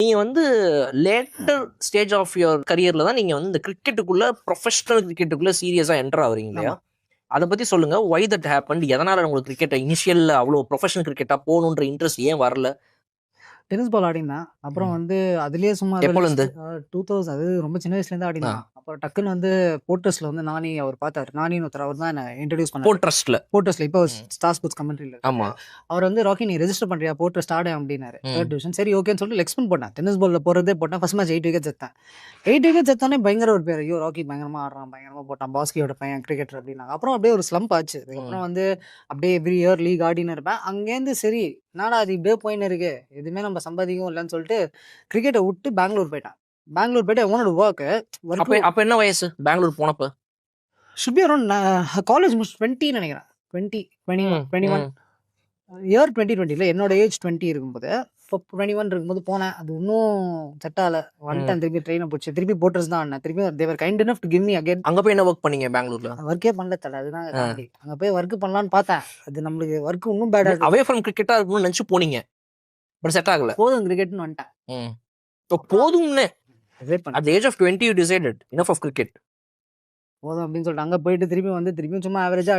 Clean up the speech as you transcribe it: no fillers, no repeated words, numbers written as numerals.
நீங்க வந்து later stage of your கரியர்ல தான் நீங்க வந்து இந்த கிரிக்கெட்டுக்குள்ள ப்ரொஃபஷனல் கிரிக்கெட்டுக்குள்ள சீரியஸா என்டர் ஆகுறீங்க இல்லையா? அதை பத்தி சொல்லுங்க. Why that happen? எதனால உங்களுக்கு கிரிக்கெட் இனிஷியல்ல அவ்வளோ ப்ரொஃபஷனல் கிரிக்கெட்டா போகணுன்ற இன்ட்ரெஸ்ட் ஏன் வரல? டென்னிஸ் பால் ஆடினேன். அப்புறம் வந்து அதுலயே சும்மா எப்போலேருந்து? 2000 அது ரொம்ப சின்ன வயசுலேருந்து ஆடினேன். அப்புறம் டக்குன்னு வந்து போர்ட்ரஸ்ட்ல வந்து நானி அவர் பார்த்தாரு. நானின்னு ஒருத்தர், அவர் தான் என்ன இன்ட்ரடியூஸ் பண்ணாரு. போர்ட்ரஸ்ட்ல இப்போ ஸ்டார் ஸ்போர்ட்ஸ் கமெண்ட்ரியில். ஆமா. அவர் வந்து ராக்கி நீ ரெஜிஸ்டர் பண்றியா போர்ட்ரஸ்ட் ஆட அப்படின்னாரு. 3rd division. சரி ஓகேன்னு சொல்லிட்டு லெக் ஸ்பின் போட்டேன். டென்னிஸ் பால்ல போறதே போட்டேன். ஃபர்ஸ்ட் மேட்ச் 8 விக்கெட் எடுத்தேன். 8 விக்கெட் எடுத்தானே பயங்கர ஒரு பேர். ஐயோ ராக்கி பயங்கரமா ஆடுறான், பயங்கரமா போட்டான், பாஸ்கியோட பையன் கிரிக்கெட்டர் அப்படின்னாங்க. அப்புறம் அப்படியே ஒரு ஸ்லம்ப் ஆச்சு. அதுக்கப்புறம் வந்து அப்படியே எவ்ரி இயர் லீக் ஆடின்னு இருப்பேன். அங்கேருந்து சரி நாடா அது இப்படியே போயின்னு இருக்கு, எதுவுமே நம்ம சம்பாதிக்கவும் இல்லைன்னு சொல்லிட்டு கிரிக்கெட்டை விட்டு பெங்களூர் போயிட்டேன். பெங்களூர் போயிட்டு அவனோட அப்ப என்ன வயசு பெங்களூர் போனப்ப? should be around காலேஜ் முடிச்சு 20 நினைக்கிறேன். 21 இயர் 2020. என்னோட ஏஜ் 20 இருக்கும்போது, இப்போ 21 இருக்கும்போது போனேன். அது இன்னும் செட் ஆகல. வந்துட்டேன். திருப்பி ட்ரெயினை பிடிச்சி திருப்பி போட்டர்ஸ் தான் ஆடினேன். திருப்பி தேவர் kind enough to give me again. அங்க போய் என்ன ஒர்க் பண்ணீங்க பெங்களூர்ல? ஒர்க்கே பண்ணல தல, அதுதான் காமெடி. அங்க போய் ஒர்க் பண்ணலான்னு பார்த்தேன். அது நம்மளுக்கு ஒர்க் இன்னும் பேடா இருக்கு. அவே ஃப்ரம் கிரிக்கெட்டா இருக்கணும்னு நினைச்சு போனீங்க, பட் செட் ஆகல. போதும் கிரிக்கெட்னு வந்துட்டேன். போதும்னு at the age of 20 you decided enough of cricket. போதும் அப்படின்னு சொல்லிட்டு அங்க போயிட்டு திருப்பி வந்து திருப்பியும் சும்மா ஆவரேஜா